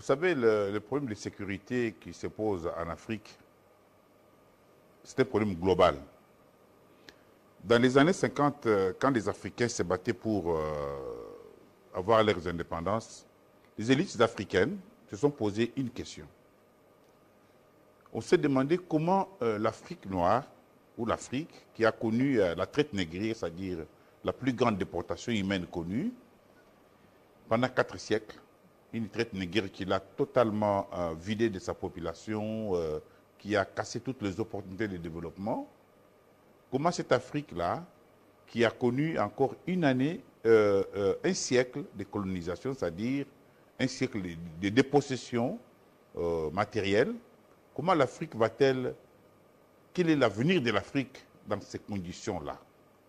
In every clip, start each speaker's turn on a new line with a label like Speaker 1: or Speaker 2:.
Speaker 1: Vous savez, le problème de sécurité qui se pose en Afrique, c'est un problème global. Dans les années 50, quand les Africains se battaient pour avoir leurs indépendances, les élites africaines se sont posées une question. On s'est demandé comment l'Afrique noire, ou l'Afrique, qui a connu la traite négrière, c'est-à-dire la plus grande déportation humaine connue, pendant 4 siècles, une traite négrière qui l'a totalement vidée de sa population, qui a cassé toutes les opportunités de développement. Comment cette Afrique-là, qui a connu encore une année, un siècle de colonisation, c'est-à-dire un siècle de dépossession matérielle, comment l'Afrique va-t-elle, quel est l'avenir de l'Afrique dans ces conditions-là?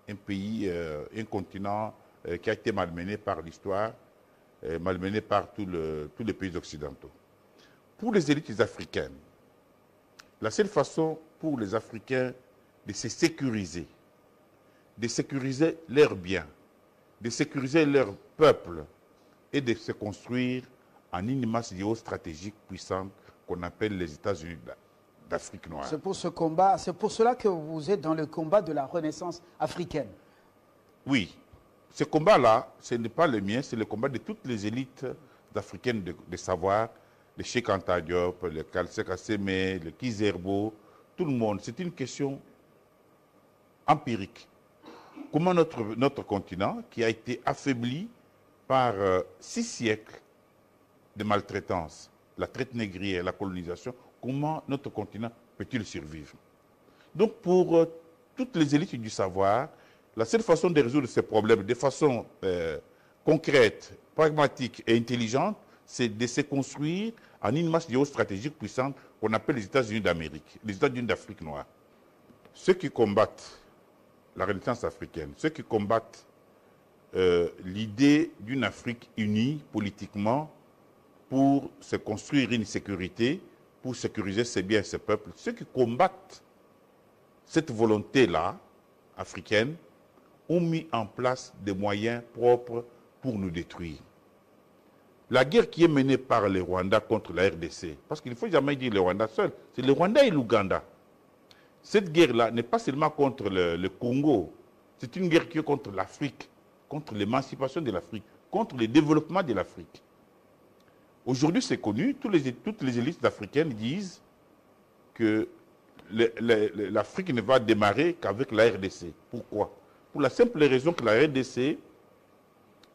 Speaker 1: Un pays, un continent qui a été malmené par l'histoire, malmené par tous les pays occidentaux. Pour les élites africaines, la seule façon pour les Africains de se sécuriser, de sécuriser leurs biens, de sécuriser leur peuple et de se construire en une masse géostratégique puissante qu'on appelle les États-Unis d'Afrique noire.
Speaker 2: C'est pour ce combat, c'est pour cela que vous êtes dans le combat de la renaissance africaine.
Speaker 1: Oui. Ce combat-là, ce n'est pas le mien, c'est le combat de toutes les élites africaines de savoir, le Cheikh Anta Diop, le Kalseka Seme, le Kizerbo, tout le monde. C'est une question empirique. Comment notre continent, qui a été affaibli par 6 siècles de maltraitance, la traite négrière, la colonisation, comment notre continent peut-il survivre? Donc pour toutes les élites du savoir, la seule façon de résoudre ces problèmes de façon concrète, pragmatique et intelligente, c'est de se construire en une masse géostratégique puissante qu'on appelle les États-Unis d'Amérique, les États-Unis d'Afrique noire. Ceux qui combattent la Renaissance africaine, ceux qui combattent l'idée d'une Afrique unie politiquement pour se construire une sécurité, pour sécuriser ses biens et ses peuples, ceux qui combattent cette volonté-là, africaine, ont mis en place des moyens propres pour nous détruire. La guerre qui est menée par le Rwanda contre la RDC, parce qu'il ne faut jamais dire le Rwanda seul, c'est le Rwanda et l'Ouganda. Cette guerre-là n'est pas seulement contre le Congo, c'est une guerre qui est contre l'Afrique, contre l'émancipation de l'Afrique, contre le développement de l'Afrique. Aujourd'hui, c'est connu, toutes les élites africaines disent que l'Afrique ne va démarrer qu'avec la RDC. Pourquoi? Pour la simple raison que la RDC,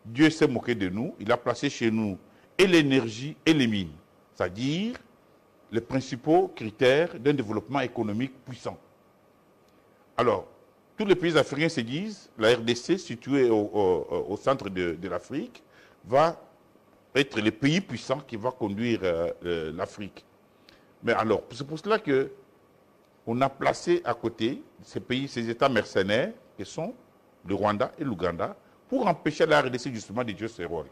Speaker 1: Dieu s'est moqué de nous, il a placé chez nous et l'énergie et les mines, c'est-à-dire les principaux critères d'un développement économique puissant. Alors, tous les pays africains se disent, la RDC, située au centre de l'Afrique, va être le pays puissant qui va conduire l'Afrique. Mais alors, c'est pour cela qu'on a placé à côté ces pays, ces États mercenaires, qui sont le Rwanda et l'Ouganda, pour empêcher la RDC justement de jouer ce rôle.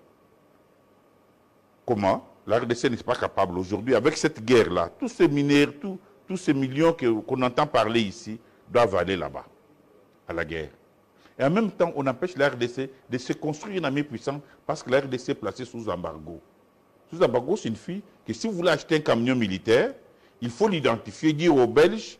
Speaker 1: Comment? La RDC n'est pas capable aujourd'hui, avec cette guerre-là, tous ces mineurs, tous ces millions qu'on entend parler ici, doivent aller là-bas, à la guerre. Et en même temps, on empêche la RDC de se construire une armée puissante parce que la RDC est placée sous embargo. Sous embargo signifie que si vous voulez acheter un camion militaire, il faut l'identifier, dire aux Belges,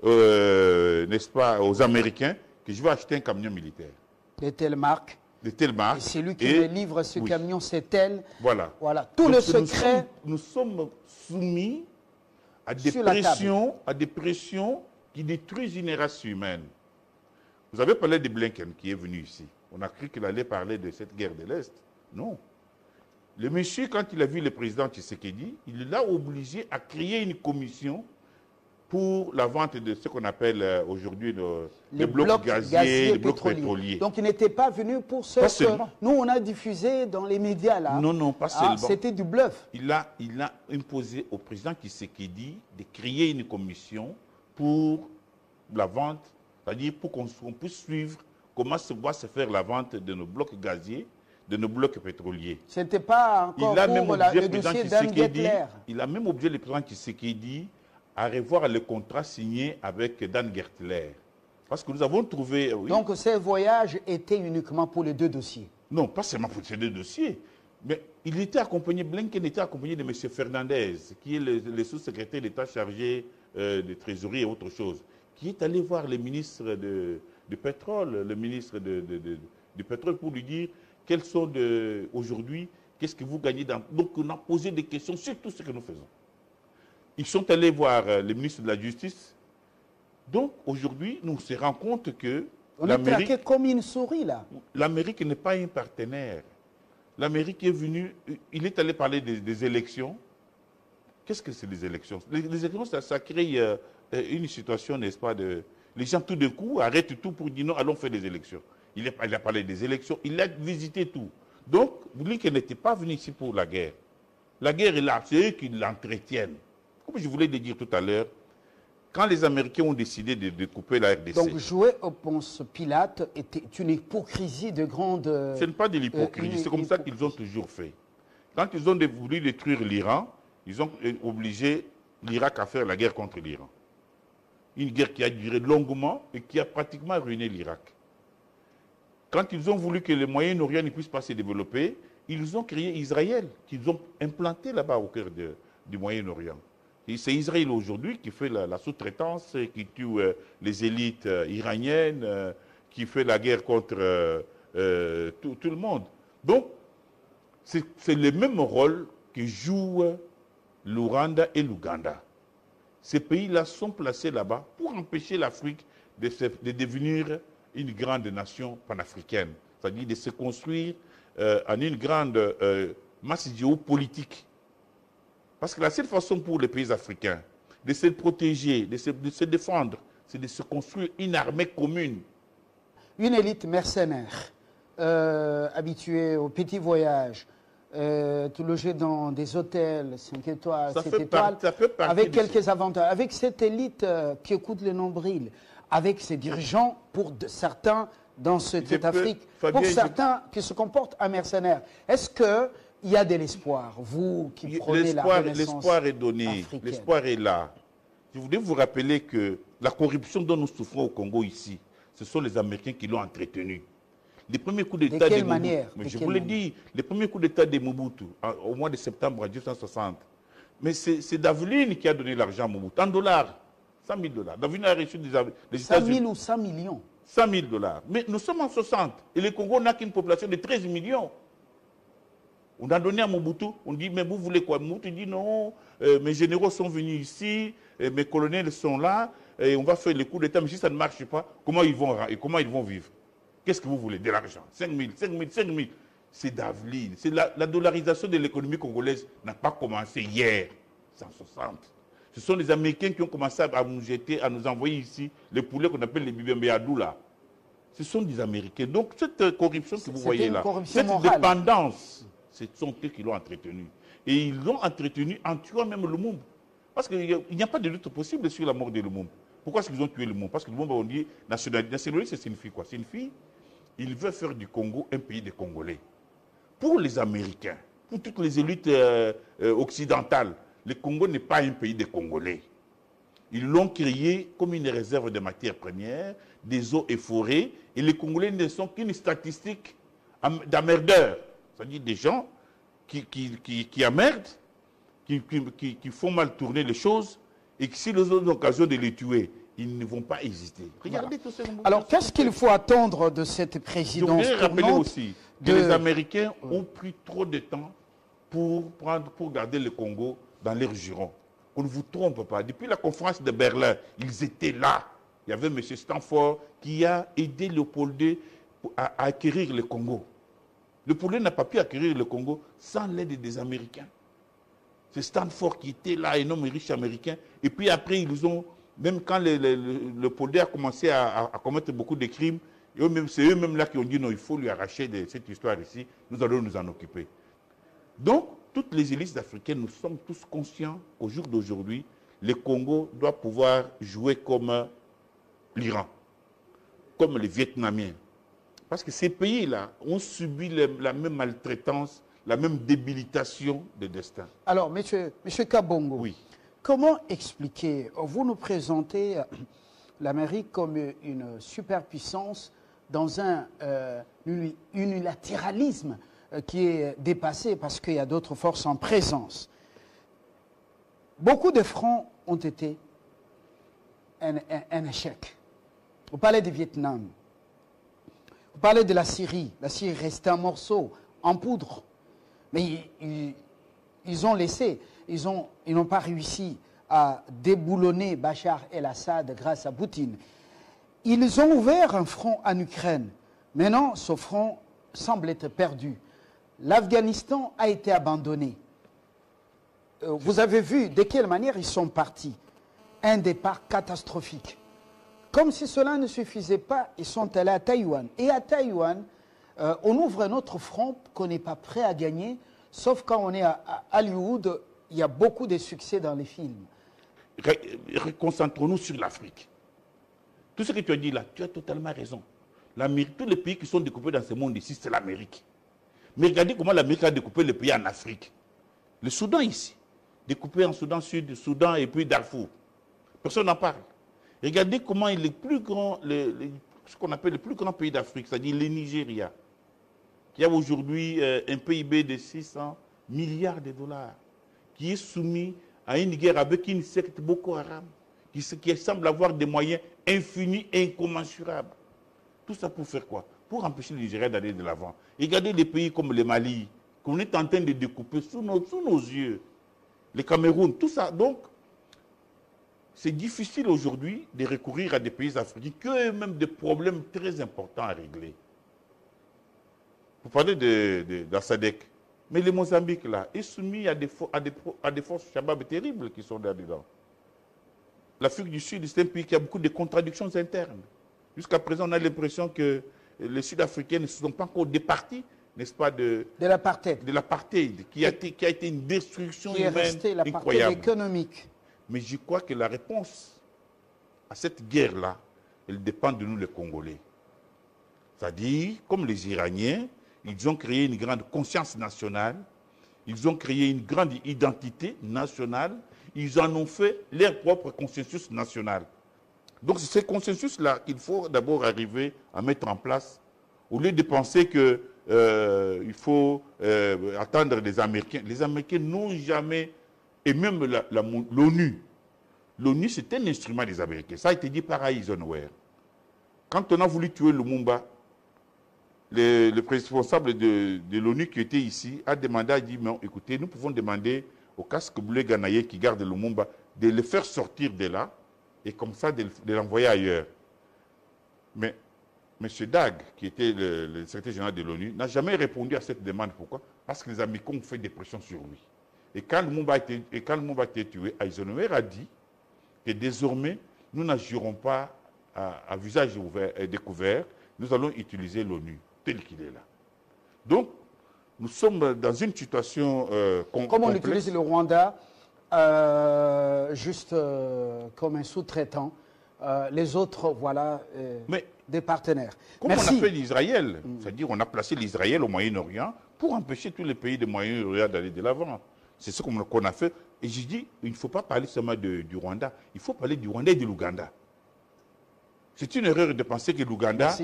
Speaker 1: n'est-ce pas, aux Américains, que je vais acheter un camion militaire.
Speaker 2: De telle marque.
Speaker 1: De telle marque.
Speaker 2: Et celui qui me livre ce camion, c'est tel.
Speaker 1: Voilà.
Speaker 2: Voilà. Tout donc, le secret.
Speaker 1: Nous sommes soumis à des pressions qui détruisent une race humaine. Vous avez parlé de Blinken qui est venu ici. On a cru qu'il allait parler de cette guerre de l'Est. Non. Le monsieur, quand il a vu le président Tshisekedi, il l'a obligé à créer une commission pour la vente de ce qu'on appelle aujourd'hui les blocs gaziers, les blocs pétroliers.
Speaker 2: Donc il n'était pas venu pour ce que nous on a diffusé dans les médias là.
Speaker 1: Non, non, pas seulement.
Speaker 2: C'était du bluff.
Speaker 1: Il a imposé au président Tshisekedi de créer une commission pour la vente, c'est-à-dire pour qu'on puisse suivre comment va se faire la vente de nos blocs gaziers, de nos blocs pétroliers.
Speaker 2: Ce n'était pas encore pour le dossier d'Anne Gettler.
Speaker 1: Il a même obligé le président Tshisekedi à revoir le contrat signé avec Dan Gertler. Parce que nous avons trouvé... Oui.
Speaker 2: Donc ces voyages étaient uniquement pour les 2 dossiers?
Speaker 1: Non, pas seulement pour ces 2 dossiers. Mais il était accompagné, Blinken était accompagné de M. Fernandez, qui est le sous-secrétaire d'État chargé de trésorerie et autre chose, qui est allé voir le ministre du pétrole, le ministre du pétrole pour lui dire quels sont aujourd'hui, qu'est-ce que vous gagnez dans... Donc on a posé des questions sur tout ce que nous faisons. Ils sont allés voir le ministre de la Justice. Donc aujourd'hui, nous se rendons compte que
Speaker 2: on est traqué comme une souris là.
Speaker 1: L'Amérique n'est pas un partenaire. L'Amérique est venue, il est allé parler des élections. Qu'est-ce que c'est les élections? Les élections, ça crée une situation, n'est-ce pas, les gens tout d'un coup arrêtent tout pour dire non, allons faire des élections. Il a parlé des élections, il a visité tout. Donc, Blinken n'était pas venu ici pour la guerre. La guerre est là, c'est eux qui l'entretiennent. Comme je voulais le dire tout à l'heure, quand les Américains ont décidé de couper la RDC...
Speaker 2: Donc jouer au Ponce Pilate était une hypocrisie de grande...
Speaker 1: Ce n'est pas de l'hypocrisie, c'est comme ça qu'ils ont toujours fait. Quand ils ont voulu détruire l'Iran, ils ont obligé l'Irak à faire la guerre contre l'Iran. Une guerre qui a duré longuement et qui a pratiquement ruiné l'Irak. Quand ils ont voulu que le Moyen-Orient ne puisse pas se développer, ils ont créé Israël, qu'ils ont implanté là-bas au cœur du Moyen-Orient. C'est Israël aujourd'hui qui fait la sous-traitance, qui tue les élites iraniennes, qui fait la guerre contre tout le monde. Donc, c'est le même rôle que jouent l'Ouganda et l'Ouganda. Ces pays-là sont placés là-bas pour empêcher l'Afrique de devenir une grande nation panafricaine, c'est-à-dire de se construire en une grande masse géopolitique. Parce que la seule façon pour les pays africains de se protéger, de se défendre, c'est de se construire une armée commune.
Speaker 2: Une élite mercenaire, habituée aux petits voyages, tout logé dans des hôtels, 5 étoiles, 7 étoiles, avec quelques avantages. Avec cette élite qui écoute le nombril, avec ses dirigeants, pour certains dans cette Afrique, pour certains qui se comportent en mercenaires. Est-ce que il y a de l'espoir, vous qui prenez la renaissance?
Speaker 1: L'espoir est donné, l'espoir est là. Je voudrais vous rappeler que la corruption dont nous souffrons au Congo ici, ce sont les Américains qui l'ont entretenue. Les premiers coups d'État de Mobutu, je vous l'ai dit, les premiers coups d'État de Mobutu, au mois de septembre 1960, mais c'est Daveline qui a donné l'argent à Mobutu, en dollars, 100 000 $. Daveline a reçu des États-Unis.
Speaker 2: 100 000 ou 100 millions?
Speaker 1: 100 000 $. Mais nous sommes en 60, et le Congo n'a qu'une population de 13 millions. On a donné à Mobutu, on dit, mais vous voulez quoi? Mobutu dit, non, mes généraux sont venus ici, mes colonels sont là, et on va faire les coups d'État, mais si ça ne marche pas, comment ils vont vivre? Qu'est-ce que vous voulez? De l'argent. 5 000, 5 000, 5 000. C'est Daveline. La dollarisation de l'économie congolaise n'a pas commencé hier, 160. Ce sont les Américains qui ont commencé à nous jeter, à nous envoyer ici les poulets qu'on appelle les bibembeadou là. Ce sont des Américains. Donc cette corruption que vous voyez là, cette dépendance, ce sont eux qui l'ont entretenue. Et ils l'ont entretenue en tuant même Lumumba. Parce qu'il n'y a pas de doute possible sur la mort de Lumumba. Pourquoi est-ce qu'ils ont tué Lumumba? Parce que Lumumba, on dit nationalité. Nationalité, ça signifie quoi? Ça signifie il veut faire du Congo un pays des Congolais. Pour les Américains, pour toutes les élites occidentales, le Congo n'est pas un pays des Congolais. Ils l'ont créé comme une réserve de matières premières, des eaux et forêts, et les Congolais ne sont qu'une statistique d'emmerdeurs. C'est-à-dire des gens qui emmerdent, qui font mal tourner les choses, et que s'ils ont l'occasion de les tuer, ils ne vont pas hésiter. Regardez tout ça.
Speaker 2: Alors, qu'est-ce qu'il faut attendre de cette présidence?
Speaker 1: Je voudrais rappeler aussi que les Américains ont pris trop de temps pour garder le Congo dans leur giron. On ne vous trompe pas. Depuis la conférence de Berlin, ils étaient là. Il y avait M. Stanford qui a aidé Léopold à acquérir le Congo. Léopold n'a pas pu acquérir le Congo sans l'aide des Américains. C'est Stanford qui était là, un homme riche américain. Et puis après, ils ont... Même quand le Polder a commencé à commettre beaucoup de crimes, c'est eux-mêmes là qui ont dit non, il faut lui arracher de cette histoire ici, nous allons nous en occuper. Donc, toutes les élites africaines, nous sommes tous conscients qu'au jour d'aujourd'hui, le Congo doit pouvoir jouer comme l'Iran, comme les Vietnamiens. Parce que ces pays-là ont subi la même maltraitance, la même débilitation de destin.
Speaker 2: Alors, monsieur Kabongo,
Speaker 1: oui.
Speaker 2: Comment expliquer, vous nous présentez l'Amérique comme une superpuissance dans un unilatéralisme qui est dépassé parce qu'il y a d'autres forces en présence. Beaucoup de fronts ont été un échec. Vous parlez du Vietnam. Vous parlez de la Syrie. La Syrie restait un morceau en poudre. Mais ils ont laissé, ils n'ont pas réussi à déboulonner Bachar el-Assad grâce à Poutine. Ils ont ouvert un front en Ukraine. Maintenant, ce front semble être perdu. L'Afghanistan a été abandonné. Vous avez vu de quelle manière ils sont partis. Un départ catastrophique. Comme si cela ne suffisait pas, ils sont allés à Taïwan. Et à Taïwan, on ouvre un autre front qu'on n'est pas prêt à gagner, sauf quand on est à Hollywood, il y a beaucoup de succès dans les films.
Speaker 3: Concentrons-nous sur l'Afrique. Tout ce que tu as dit là, tu as totalement raison. Tous les pays qui sont découpés dans ce monde ici, c'est l'Amérique. Mais regardez comment l'Amérique a découpé les pays en Afrique. Le Soudan ici, découpé en Soudan Sud, Soudan et puis Darfour. Personne n'en parle. Regardez comment les plus grands, ce qu'on appelle les plus grands pays d'Afrique, c'est-à-dire le Nigeria, qui a aujourd'hui un PIB de 600 milliards de dollars, qui est soumis à une guerre avec une secte Boko Haram, qui semble avoir des moyens infinis et incommensurables. Tout ça pour faire quoi? Pour empêcher le Nigeria d'aller de l'avant. Regardez des pays comme le Mali, qu'on est en train de découper sous nos yeux. Le Cameroun, tout ça. Donc, c'est difficile aujourd'hui de recourir à des pays africains qui ont eux-mêmes des problèmes très importants à régler. Vous parlez de la SADC, mais le Mozambique, là, est soumis à des forces Shabab terribles qui sont là-dedans. L'Afrique du Sud, c'est un pays qui a beaucoup de contradictions internes. Jusqu'à présent, on a l'impression que les Sud-Africains ne sont pas encore départis, n'est-ce pas, de l'apartheid, qui a été une destruction humaine incroyable. Qui est resté l'apartheid
Speaker 2: économique.
Speaker 3: Mais je crois que la réponse à cette guerre-là, elle dépend de nous les Congolais. C'est-à-dire, comme les Iraniens, ils ont créé une grande conscience nationale, ils ont créé une grande identité nationale, ils en ont fait leur propre consensus national. Donc c'est ce consensus-là qu'il faut d'abord arriver à mettre en place, au lieu de penser qu'il faut attendre les Américains. Les Américains n'ont jamais, et même l'ONU, l'ONU c'est un instrument des Américains. Ça a été dit par Eisenhower. Quand on a voulu tuer Lumumba, le responsable de l'ONU qui était ici a demandé, a dit, mais écoutez, nous pouvons demander au casque bleu ghanéen qui garde Lumumba de le faire sortir de là et comme ça de l'envoyer ailleurs. Mais M. Dag, qui était le secrétaire général de l'ONU, n'a jamais répondu à cette demande. Pourquoi? Parce que les Américains ont fait des pressions sur lui. Et quand Lumumba a été tué, Eisenhower a dit que désormais, nous n'agirons pas à visage découvert, nous allons utiliser l'ONU tel qu'il est là. Donc, nous sommes dans une situation
Speaker 2: comme on utilise le Rwanda, juste comme un sous-traitant, les autres, voilà, des partenaires.
Speaker 3: Comme on a fait l'Israël, c'est-à-dire on a placé l'Israël au Moyen-Orient pour empêcher tous les pays du Moyen-Orient d'aller de l'avant. C'est ce qu'on a fait. Et je dis, il ne faut pas parler seulement du Rwanda, il faut parler du Rwanda et de l'Ouganda. C'est une erreur de penser que l'Ouganda,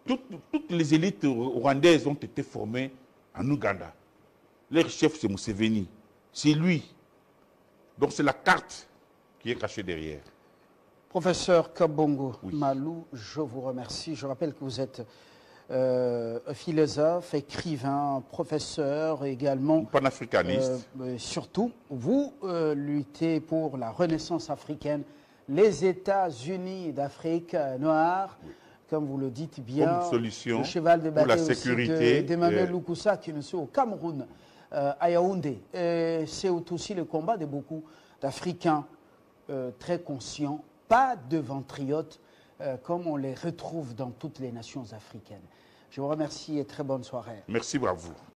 Speaker 3: toutes les élites rwandaises ont été formées en Ouganda. Leur chef, c'est Museveni. C'est lui. Donc c'est la carte qui est cachée derrière.
Speaker 2: Professeur Kabongo Malou, je vous remercie. Je rappelle que vous êtes philosophe, écrivain, professeur également.
Speaker 3: Panafricaniste.
Speaker 2: Surtout, vous luttez pour la renaissance africaine, les États-Unis d'Afrique noire, comme vous le dites bien,
Speaker 3: comme solution
Speaker 2: le cheval de
Speaker 3: pour la
Speaker 2: bataille
Speaker 3: sécurité
Speaker 2: d'Emmanuel Lukusa qui nous suit au Cameroun, à Yaoundé. C'est aussi le combat de beaucoup d'Africains très conscients, pas de ventriotes, comme on les retrouve dans toutes les nations africaines. Je vous remercie et très bonne soirée.
Speaker 3: Merci, bravo.